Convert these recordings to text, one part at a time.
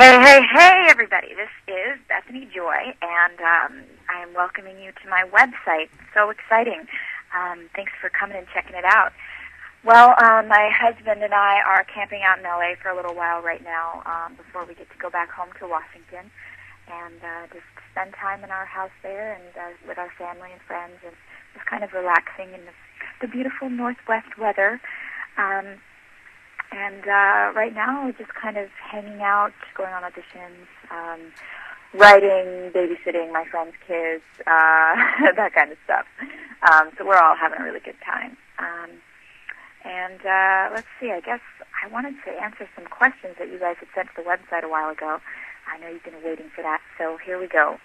Hey, everybody. This is Bethany Joy, and I am welcoming you to my website. So exciting. Thanks for coming and checking it out. Well, my husband and I are camping out in L.A. for a little while right now before we get to go back home to Washington and just spend time in our house there and with our family and friends and just kind of relaxing in the beautiful northwest weather. And right now, we're just kind of hanging out, going on auditions, writing, babysitting my friends' kids, that kind of stuff. So we're all having a really good time. And let's see, I guess I wanted to answer some questions that you guys had sent to the website a while ago. I know you've been waiting for that, so here we go.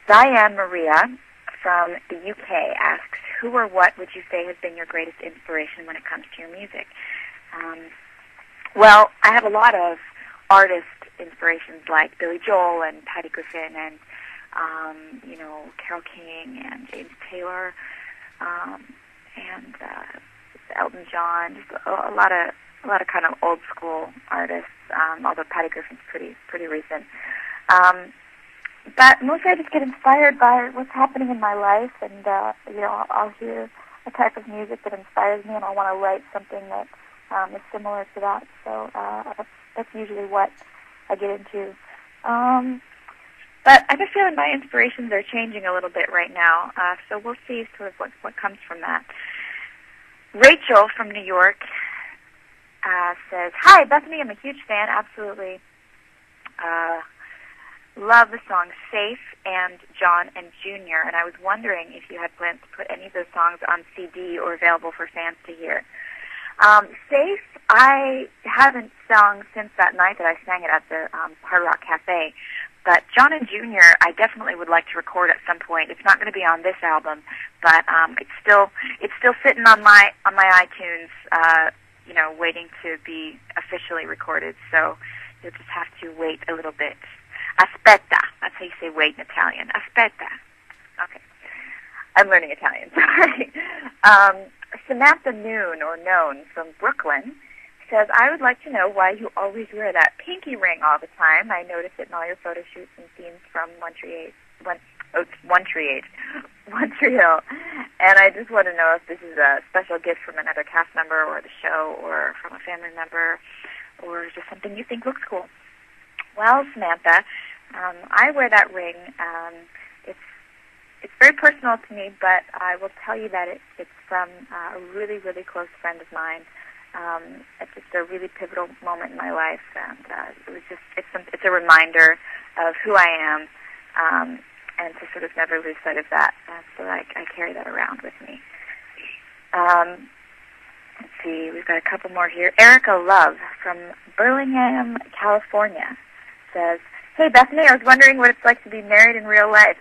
Diane Maria from the UK asks, who or what would you say has been your greatest inspiration when it comes to your music? Well, I have a lot of artist inspirations like Billy Joel and Patty Griffin and, Carole King and James Taylor, and Elton John, just a lot of kind of old school artists, although Patty Griffin's pretty recent. But mostly I just get inspired by what's happening in my life, and, I'll hear a type of music that inspires me and I want to write something that is similar to that, so that's usually what I get into. But I have a feeling my inspirations are changing a little bit right now, so we'll see sort of what comes from that. Rachel from New York says, hi, Bethany, I'm a huge fan, absolutely. Love the songs Safe and John and Junior, and I was wondering if you had plans to put any of those songs on CD or available for fans to hear. Safe, I haven't sung since that night that I sang it at the Hard Rock Cafe, but John and Junior, I definitely would like to record at some point. It's not going to be on this album, but it's still sitting on my iTunes, waiting to be officially recorded. So you'll just have to wait a little bit. Aspetta. That's how you say wait in Italian. Aspetta. Okay. I'm learning Italian. Sorry. Samantha Noon, or Known, from Brooklyn, says, I would like to know why you always wear that pinky ring all the time. I notice it in all your photo shoots and scenes from One Tree Hill. And I just want to know if this is a special gift from another cast member or the show or from a family member or just something you think looks cool. Well, Samantha, I wear that ring. It's very personal to me, but I will tell you that it's from a really, really close friend of mine. It's just a really pivotal moment in my life, and it's a reminder of who I am, and to sort of never lose sight of that. So I carry that around with me. Let's see, we've got a couple more here. Erica Love from Burlingame, California says, hey, Bethany, I was wondering what it's like to be married in real life.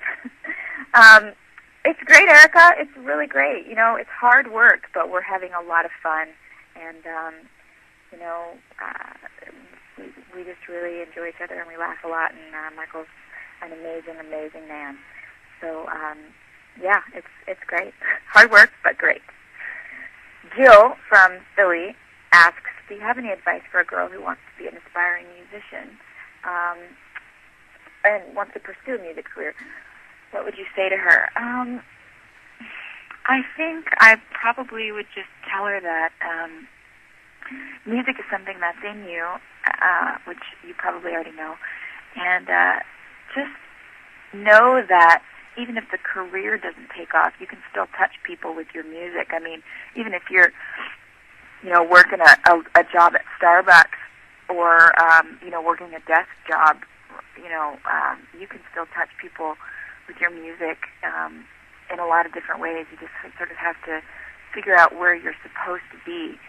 It's great, Erica. It's really great. It's hard work, but we're having a lot of fun. And, we just really enjoy each other and we laugh a lot. And Michael's an amazing, amazing man. So, it's great. Hard work, but great. Jill from Philly asks, do you have any advice for a girl who wants to be an aspiring musician and wants to pursue a music career? What would you say to her? I think I probably would just tell her that music is something that's in you, which you probably already know, and just know that even if the career doesn't take off, you can still touch people with your music. I mean, even if you're, working a job at Starbucks or, working a desk job, you can still touch people with your music in a lot of different ways. You just sort of have to figure out where you're supposed to be.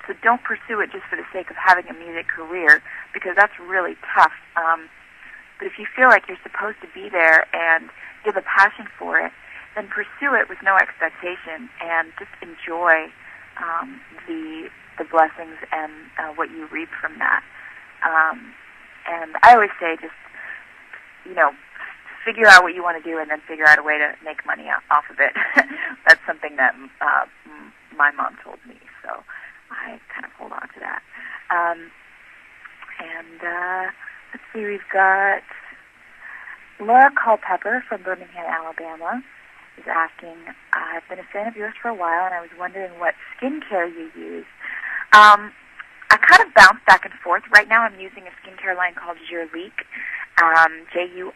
So don't pursue it just for the sake of having a music career, because that's really tough. But if you feel like you're supposed to be there and you have a passion for it, then pursue it with no expectation and just enjoy the blessings and what you reap from that. And I always say just, figure out what you want to do and then figure out a way to make money off of it. That's something that my mom told me, so I kind of hold on to that. And let's see, we've got Laura Culpepper from Birmingham, Alabama, is asking, I've been a fan of yours for a while, and I was wondering what skincare you use. I kind of bounce back and forth. Right now I'm using a skincare line called Jurlique, Jurlique.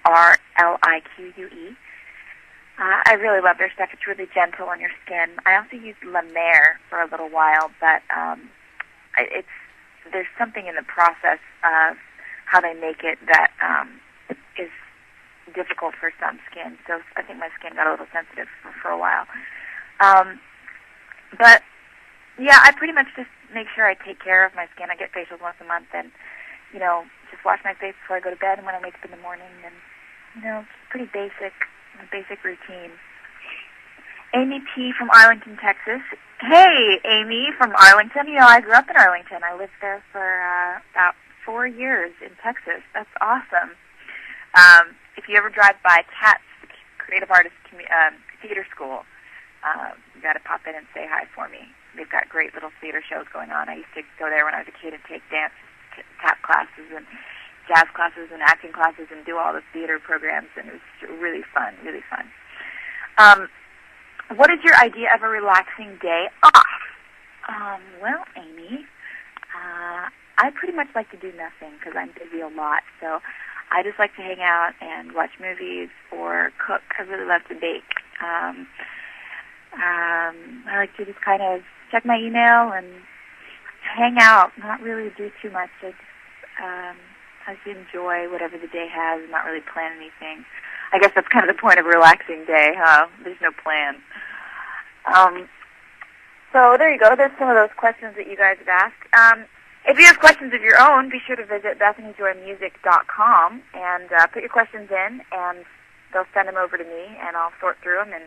I really love their stuff. It's really gentle on your skin. I also used La Mer for a little while, but there's something in the process of how they make it that is difficult for some skin. So I think my skin got a little sensitive for a while. But yeah, I pretty much just make sure I take care of my skin. I get facials once a month, and just wash my face before I go to bed and when I wake up in the morning, and it's pretty basic routine. Amy P. from Arlington, Texas. Hey, Amy from Arlington. I grew up in Arlington. I lived there for about 4 years in Texas. That's awesome. If you ever drive by TAT's Creative Artist Theater School, you got to pop in and say hi for me. They've got great little theater shows going on. I used to go there when I was a kid and take dance tap classes and jazz classes and acting classes and do all the theater programs, and it was really fun, really fun. What is your idea of a relaxing day off? Well, Amy, I pretty much like to do nothing because I'm busy a lot, so I just like to hang out and watch movies or cook. I really love to bake. I like to just kind of check my email and hang out, not really do too much. I just enjoy whatever the day has and not really plan anything. I guess that's kind of the point of a relaxing day, huh? There's no plan. So there you go. There's some of those questions that you guys have asked. If you have questions of your own, be sure to visit BethanyJoyMusic.com and put your questions in, and they'll send them over to me, and I'll sort through them and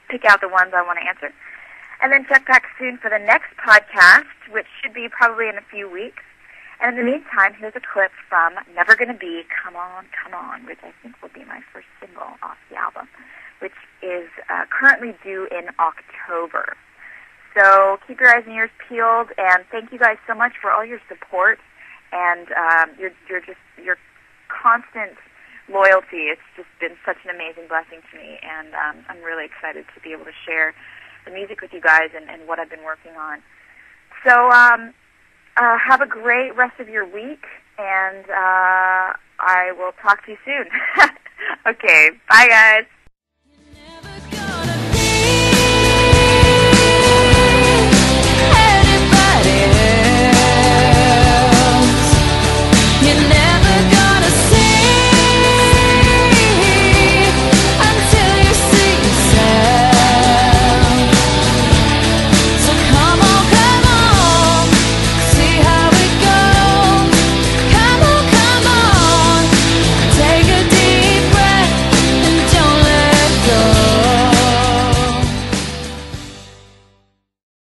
pick out the ones I want to answer. And then check back soon for the next podcast, which should be probably in a few weeks. And in the meantime, here's a clip from Never Gonna Be, Come On, Come On, which I think will be my first single off the album, which is currently due in October. So keep your eyes and ears peeled, and thank you guys so much for all your support and your constant loyalty. It's just been such an amazing blessing to me, and I'm really excited to be able to share the music with you guys and what I've been working on. So have a great rest of your week, and I will talk to you soon. Okay, bye guys. You never